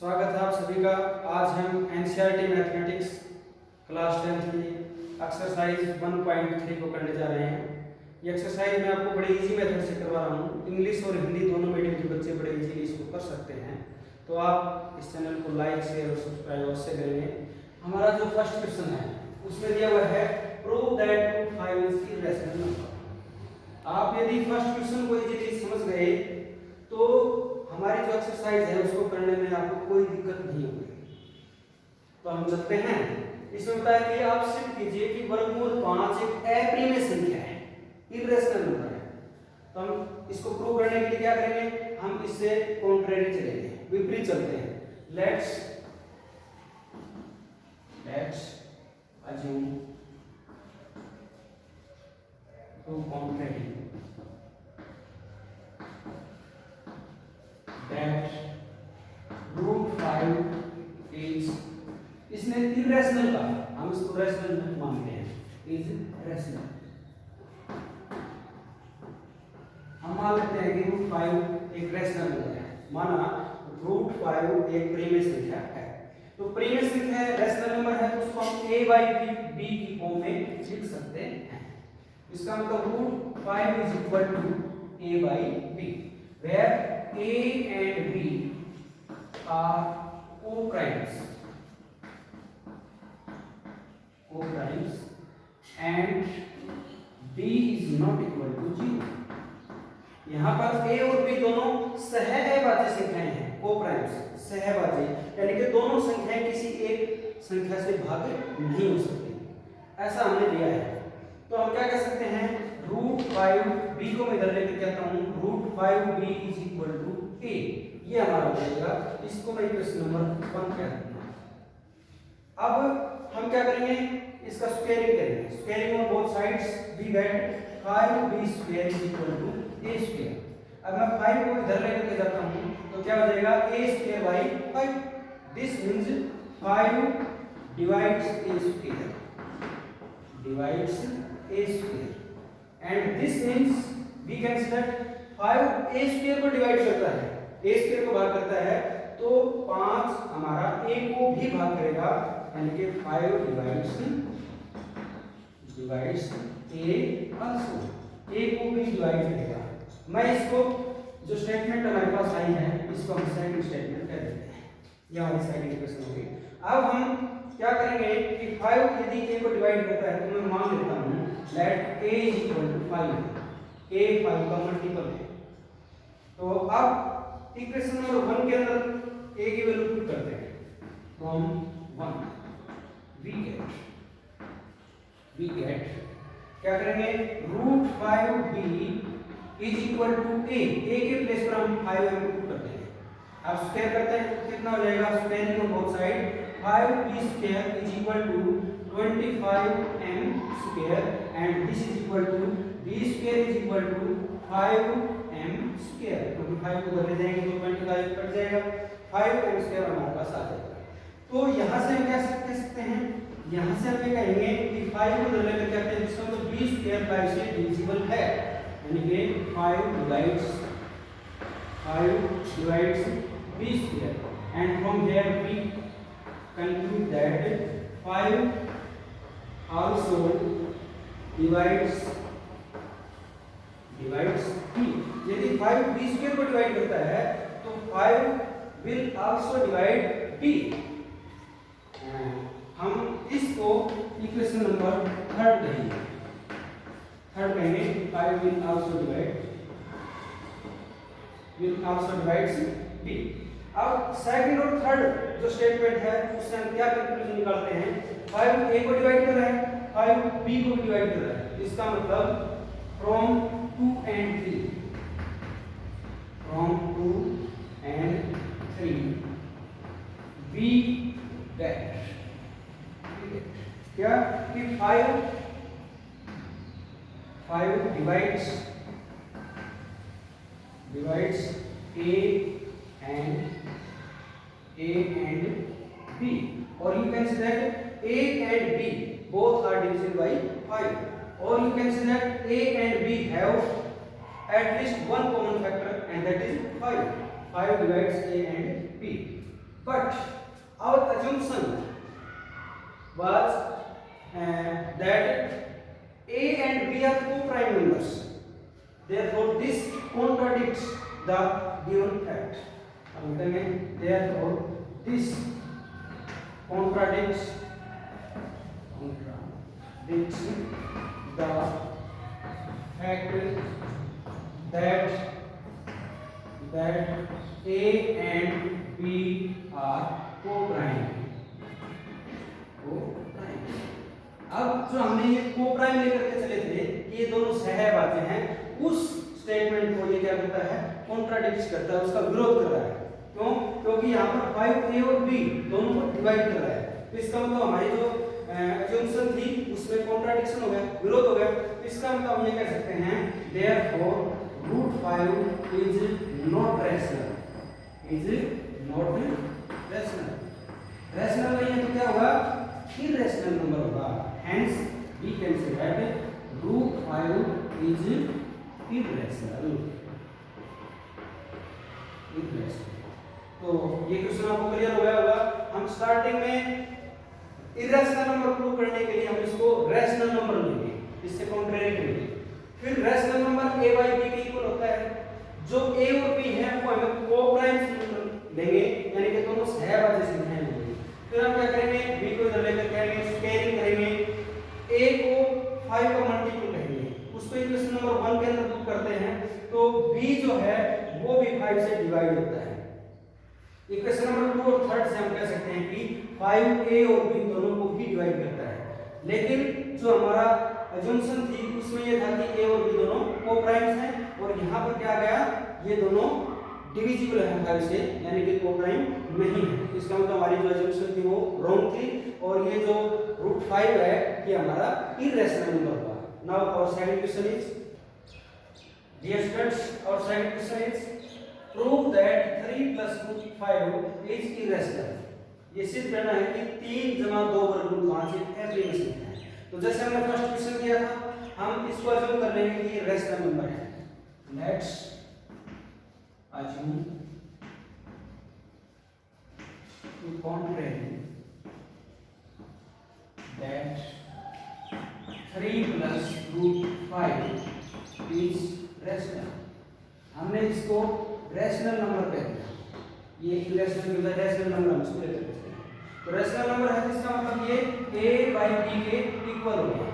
स्वागत है आप सभी का। आज हम एनसीईआरटी मैथमेटिक्स क्लास 10 की एक्सरसाइज 1.3 को करने जा रहे हैं। ये एक्सरसाइज मैं आपको बड़े इजी मेथड से करवा रहा हूँ। इंग्लिश और हिंदी दोनों मीडियम के बच्चे बड़े इजीली इसको कर सकते हैं। तो आप इस चैनल को लाइक शेयर और सब्सक्राइब अवश्य करेंगे। हमारा जो फर्स्ट क्वेश्चन है उसमें दिया हुआ है prove that 5 is irrational number. आप यदि फर्स्ट क्वेश्चन को इजीली समझ गए तो हमारी जो एक्सरसाइज है उसको करने में आपको कोई दिक्कत नहीं होगी। तो हम चलते हैं। इसमें बताया कि आप सिद्ध कीजिए कि वर्गमूल 5 एक अप्रिमेय संख्या है, इरेशनल नंबर है। तो हम इसको प्रूव करने के लिए क्या करेंगे, हम इससे कॉन्ट्रेरी चलेंगे, विपरीत चलते हैं। Let's assume to contrary that √5 is, इसने इरेशनल का, हम इसको रैशनल मानते हैं, इज रैशनल। हम मान लेते हैं कि √5 एक रैशनल नंबर है। माना √5 एक प्रीमिय संख्या है। तो प्रीमिय संख्या है, रैशनल नंबर है, तो उसको हम a/b की फॉर्म में लिख सकते हैं। इसका मतलब √5 is equal to a/b where A and B are co-primes and B is not equal to 0। यहाँ पर A और B दोनों सहअभाज्य संख्याएं हैं, co-primes सहअभाज्य, यानी कि दोनों संख्याएं किसी एक संख्या से भाग नहीं हो सकती, ऐसा हमने लिया है। तो हम क्या कह सकते हैं, √5b को मैं इधर लेकर कहता हूँ √5b is equal to a। ये हमारा हो जाएगा, इसको मैं इक्वेशन नंबर 1 कह दूंगा। अब हम क्या करेंगे, इसका स्क्वायरिंग करेंगे। Squaring on both sides we get 5b² is equal to a²। अब मैं 5 को इधर लेकर के जाता हूँ तो क्या हो जाएगा, a² 5। This means 5 divides a² and this means we can say that 5 a² को डिवाइड करता है, a² को भाग करता है, तो 5 हमारा a को भी भाग करेगा, यानी कि 5 डिवाइड्स a also, a को भी डिवाइड करेगा। मैं इसको जो स्टेटमेंट हमारे पास आई है इसको हम सेकंड स्टेटमेंट कह देते हैं। ये हमारी सेकंड इक्वेशन होगी। अब हम क्या करेंगे कि 5 यदि a को डिवाइड करता है तो मैं मान लेता हूँ let a is equal to 5, a 5 का मल्टीपल है। तो अब इक्वेशन नंबर 1 के अंदर a की वैल्यू पुट करते हैं। फ्रॉम 1 वी गेट क्या करेंगे, √5b is equal to a के प्लेस पर हम 5m को पुट करते हैं। अब स्क्वायर करते हैं तो कितना हो जाएगा, squaring on both side 5b² is equal to 25m² and this is equal to b² is equal to 5m², क्योंकि 5 को उधर ले जाएंगे तो 25 कट जाएगा, 5m² हमारे पास आ जाएगा। तो यहाँ से हम क्या कह सकते हैं, यहाँ से हम ये कहेंगे कि 5 को उधर लेकर कहते हैं जिसका मतलब b² 5 से डिविजिबल है, यानी कि 5 divides b² and from here we conclude that 5 also divides b। यदि 5 b² को डिवाइड करता है तो 5 will also divide b। हम इसको इक्वेशन नंबर 3 कहेंगे। 5 will also divides b। अब सेकंड और थर्ड जो स्टेटमेंट है उससे हम क्या कंक्लूजन निकालते हैं, 5 a को डिवाइड कर रहा है, 5 b को भी डिवाइड कर रहा है। इसका मतलब फ्रॉम 2 and 3 we get क्या कि 5 divides a and b, or you can say that a and b both are divisible by 5, or you can say that a and b have at least one common factor and that is 5. 5 divides a and b. but our assumption was that A and B are co-prime numbers, therefore this contradicts the given fact. हम कहेंगे therefore this contradicts the fact that A and B are co-prime. अब जो हमने ये co-prime लेकर के चले थे कि ये दोनों सहभाज्य हैं, उस स्टेटमेंट को ये क्या करता है, कॉन्ट्राडिक्ट करता है, उसका विरोध कर रहा है। क्यों? क्योंकि यहाँ पर 5A और B दोनों को डिवाइड कर रहा है। तो इसका मतलब हमारी जो assumption थी उसमें कॉन्ट्राडिक्शन हो गया, विरोध हो गया। तो इसका मतलब हम ये कह सकते हैं therefore √5 is not rational, rational नहीं है तो क्या होगा, irrational नंबर होगा। hence we can say that √5 is irrational। तो ये क्वेश्चन आपको क्लियर हो गया होगा। हम स्टार्टिंग में इरेशनल नंबर प्रूव करने के लिए हम इसको रैशनल नंबर लेंगे, इससे कॉन्ट्रेरी करेंगे। फिर rational number a by b के इक्वल होता है, जो a और b है वो हमें को-प्राइम लेंगे, यानी कि दोनों सहभाज्य संख्याएं होंगी। फिर हम क्या करेंगे, b को इधर लेकर करेंगे स्क्वायरिंग करेंगे, a को 5 का मल्टीपल करेंगे, उसको इक्वेशन नंबर 1 के अंदर पुट करते हैं, तो b जो है वो भी 5 से डिवाइड होता है। इक्वेशन नंबर 2 और 3 से हम कह सकते हैं कि 5a और b दोनों को भी डिवाइड करता है। लेकिन जो हमारा अजम्पशन थी उसमें ये था कि a और b दोनों को-प्राइम्स हैं, और यहाँ पर क्या आ गया, ये दोनों डिविजिबल है 5 से, यानी कि को-प्राइम नहीं है। इसका मतलब हमारी जो अजम्पशन थी वो रॉन्ग थी, और ये जो √5 है ये हमारा इरेशनल नंबर हुआ। Now our second question is, dear students, our second question is prove that 3 plus √5 is irrational। ये सिद्ध करना है कि 3 जमा 2 वर्गमूल 5 एक एवरेज संख्या है। तो जैसे हमने फर्स्ट क्वेश्चन किया था, हम इसको अज्यूम कर लेंगे कि ये रैशनल नंबर है। Let's assume to contrary that 3 plus √5 is rational। हमने इसको रैशनल नंबर कह दिया, ये इरेशनल जो है रैशनल नंबर हम इसको लेकर चलते हैं। तो रैशनल नंबर है जिसका मतलब ये a by b के इक्वल हो गया।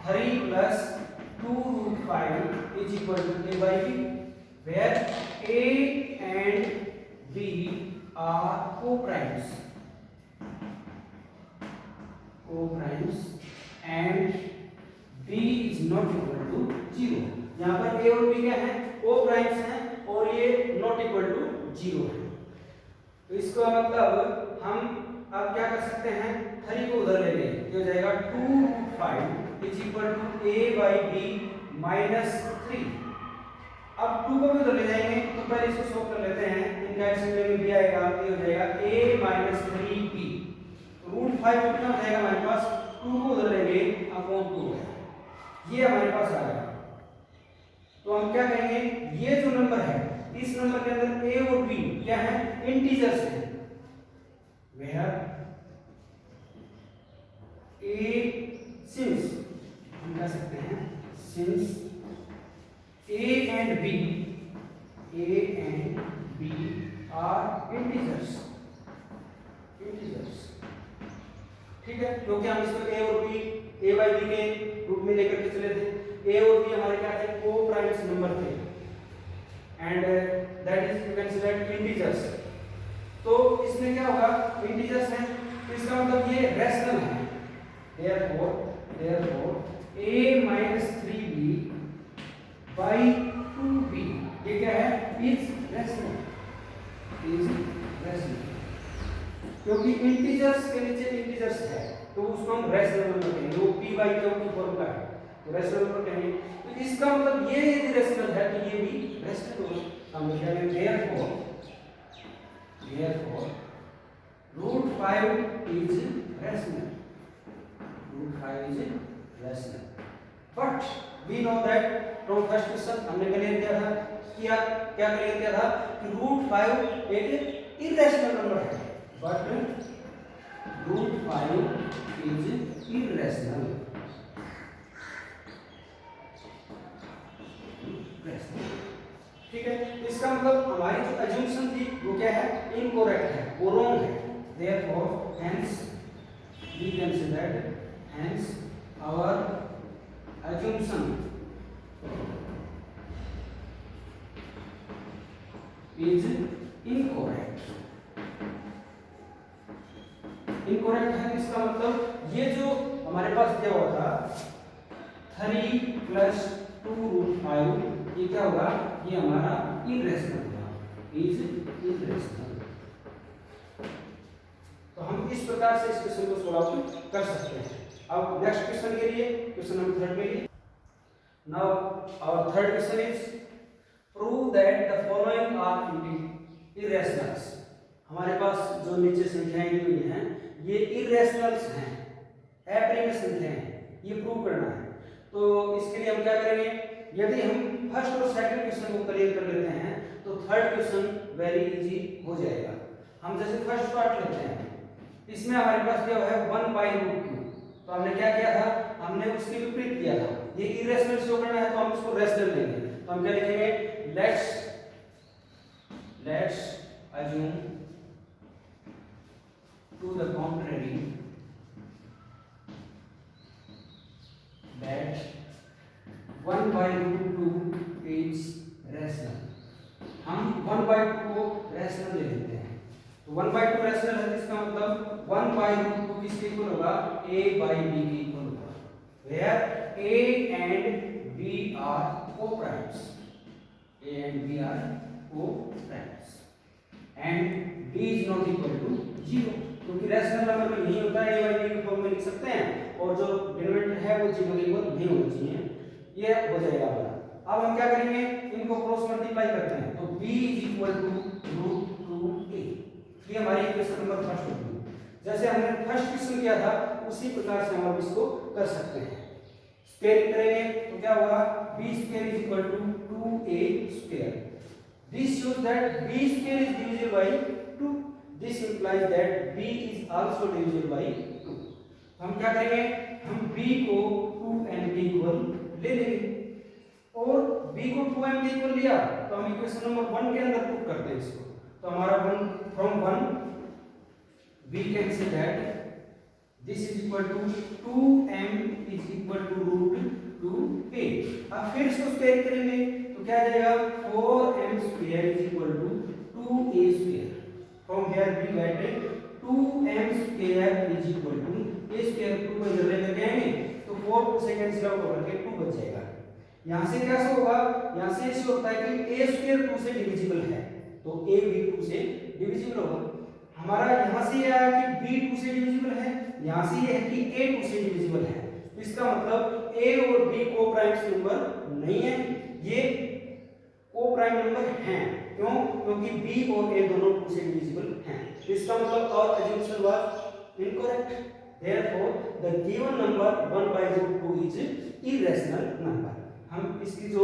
3 plus 2√5 is equal to a by b, where a and b are co-primes and b is not equal to 0। यहाँ पर a और b क्या है, co-primes हैं, और ये नॉट इक्वल टू 0 है। तो इसका मतलब हम अब क्या कर सकते हैं, 3 को उधर ले लेंगे, ये हो जाएगा 2√5 is equal to a by b minus 3। अब 2 को भी उधर ले जाएंगे, तो पहले इसको सॉल्व कर लेते हैं। इनका एक्सपेरिमेंट में भी आएगा, ये हो जाएगा a माइनस 3b। √5 कितना हो जाएगा हमारे पास, 2 को उधर लेंगे अपॉन 2 है, ये हमारे पास आ गया। तो हम क्या कहेंगे, ये जो नंबर है इस नंबर के अंदर a और b क्या है, इंटीजर्स हैं, वेयर a सिंस हम कह सकते हैं since a and b are integers. ठीक है, क्योंकि हम इसको a और b a by b के रूप में लेकर के चले थे। a और b हमारे क्या थे, को-प्राइम्स नंबर थे, and that is you can say that integers. तो इसमें क्या होगा, इंटीजर्स हैं, तो इसका मतलब ये रैशनल है। therefore a minus 3b by 2b ये क्या है, इज रैशनल, क्योंकि इंटीजर्स के नीचे इंटीजर्स है तो उसको हम रैशनल नंबर कहेंगे, वो p by q की फॉर्म का है, तो रैशनल नंबर कहेंगे। तो इसका मतलब ये यदि रैशनल है तो ये भी रैशनल होगा। हम लिखेंगे therefore √5 is rational, but we know that from first question हमने क्लियर किया था, क्या क्लियर किया था कि √5 एक इरेशनल नंबर है, but root 5 is irrational. ठीक है, इसका मतलब हमारी जो अजम्पशन थी वो क्या है, इनकरेक्ट है, वो रॉन्ग है. Therefore hence we can say that hence our assumption is incorrect. Incorrect है, इसका मतलब ये जो हमारे पास दिया हुआ था 3 + 2√5, ये क्या होगा, ये हमारा इरेशनल होगा, इज इरेशनल. तो हम इस प्रकार से इस क्वेश्चन को सॉल्व कर सकते हैं. अब नेक्स्ट क्वेश्चन के लिए, क्वेश्चन नंबर 3 के लिए, now our third question is prove that the following are irrationals. हमारे पास जो नीचे संख्याएं दी हुई हैं ये इरेशनल्स हैं, अप्रिय संख्याएं हैं, ये प्रूव करना है. तो इसके लिए हम क्या करेंगे, यदि हम फर्स्ट और सेकंड क्वेश्चन को क्लियर कर लेते हैं तो थर्ड क्वेश्चन वेरी इजी हो जाएगा. हम जैसे फर्स्ट पार्ट लेते हैं, इसमें हमारे पास दिया हुआ है 1/√2. तो हमने क्या किया था, हमने उसके विपरीत किया था. ये इरेशनल शो करना है तो हम इसको रेशनल लेंगे. तो हम क्या लिखेंगे, let's assume to the contrary that 1/√2 is rational. हम 1/2 को रैशनल ले लेते हैं. तो 1/2 रैशनल है, इसका मतलब 1/√2 किसके इक्वल होगा, a/b के इक्वल होगा. Where a and b are co-primes, a and b are co-primes and b is not equal to 0. क्योंकि रैशनल नंबर में नहीं होता है, a by b के फॉर्म में लिख सकते हैं, और जो डिनोमिनेटर है वो 0 के इक्वल नहीं होना चाहिए. ये हो जाएगा हमारा. अब हम क्या करेंगे, इनको क्रॉस मल्टीप्लाई करते हैं. तो b = √2a. ये हमारी इक्वेशन नंबर फर्स्ट होगी. जैसे हमने फर्स्ट क्वेश्चन किया था उसी प्रकार से हम इसको कर सकते हैं. स्क्वायर करेंगे तो क्या होगा, b² = 2a². This shows that b² is divisible by 2. This implies that b is also divisible by 2. हम क्या करेंगे, हम b को 2m के इक्वल ले लेंगे, और b को 2m के इक्वल लिया तो हम इक्वेशन नंबर 1 के अंदर पुट करते हैं इसको. तो हमारा 1 from 1 we can say that this is equal to 2m is equal to √2a. अब फिर इसको स्क्वायर करेंगे तो क्या आ जाएगा, 4m² is equal to 2a². From here we get 2m² is equal to a². 2 को इधर लेकर के आएंगे तो 4 2 से कैंसिल आउट होकर के 2 बच जाएगा. यहाँ से कैसे होगा, यहाँ से ऐसे होता है कि a² 2 से डिविजिबल है तो a भी 2 से डिविजिबल होगा. हमारा यहाँ से ये आया कि b 2 से डिविजिबल है, यहाँ से ये है कि a 2 से डिविजिबल है. इसका मतलब a और b को प्राइम्स नंबर नहीं है, ये को प्राइम नंबर हैं. क्यों, क्योंकि b और a दोनों 2 से डिविजिबल हैं. इसका मतलब और assumption was incorrect. Therefore the given number 1/√2 is irrational number. हम इसकी जो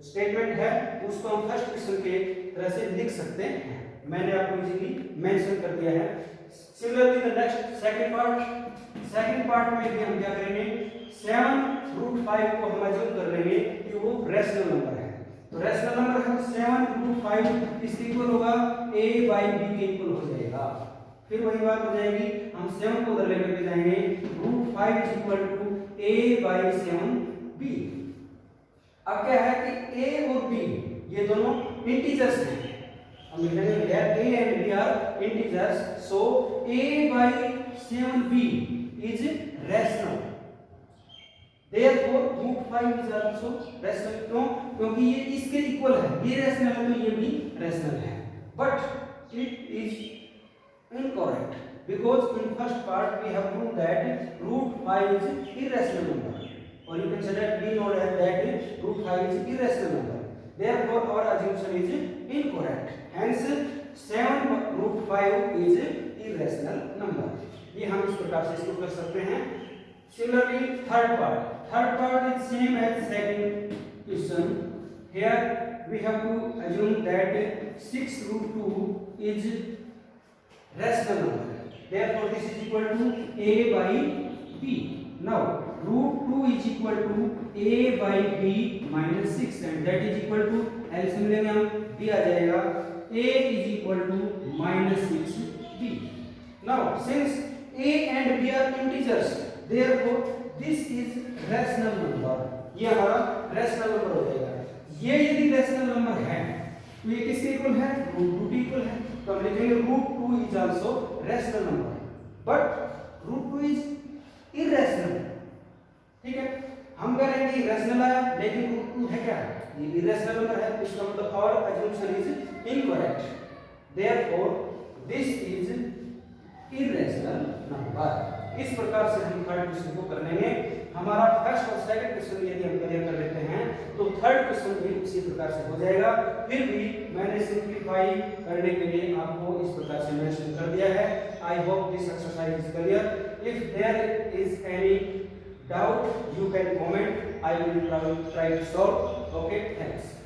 स्टेटमेंट है उसको हम फर्स्ट क्वेश्चन के तरह से लिख सकते हैं. मैंने आपको इजीली मेंशन कर दिया है. Similarly the next second part में भी हम क्या करेंगे, 7√5 को हम अज्यूम कर लेंगे कि वो रैशनल नंबर है. तो रैशनल नंबर है 7√5 इसके इक्वल होगा a/b के इक्वल हो जाएगा. फिर वही बात हो जाएगी, हम 7 को उधर लेकर के जाएंगे, √5 = a/7b. अब क्या है कि a और b ये दोनों इंटीजर्स हैं. हम लिखेंगे a and b are integers, so a/7b is rational. Therefore √5 is also rational. क्यों, क्योंकि ये इसके इक्वल है, ये रैशनल है तो ये भी रैशनल है. But it is incorrect because in first part we have proved that √5 is irrational number, or you can say that we know that √5 is irrational number. Therefore our assumption is incorrect. Hence 7√5 is irrational number. ये हम इस प्रकार से इसको कर सकते हैं. Similarly third part is same as second question. Here we have to assume that 6√2 is rational number है, therefore this is equal to a by b. Now root 2 is equal to a by b minus 6 and that is equal to LCM लेंगे हम, b आ जाएगा a is equal to minus 6b. Now since a and b are integers, therefore this is rational number. ये हमारा rational number हो जाएगा। ये यदि rational number है तो ये किसके इक्वल है? रूट 2 के इक्वल है, तो हम लिखेंगे root 2 is also rational number, but root 2 is irrational. ठीक है, हम करेंगे रैशनल आया लेकिन रूट 2 है क्या? ये इरैशनल नंबर है, इसका मतलब our assumption is incorrect, therefore this is irrational number. इस प्रकार से हम थर्ड क्वेश्चन को कर लेंगे। हमारा फर्स्ट और सेकंड क्वेश्चन यदि हम क्लियर कर लेते हैं तो थर्ड क्वेश्चन भी उसी प्रकार से हो जाएगा। फिर भी मैंने सिंपलीफाई करने के लिए आपको इस प्रकार से मेंशन कर दिया है। I hope this exercise is clear. If there is any doubt you can comment, I will try to solve. Okay, thanks.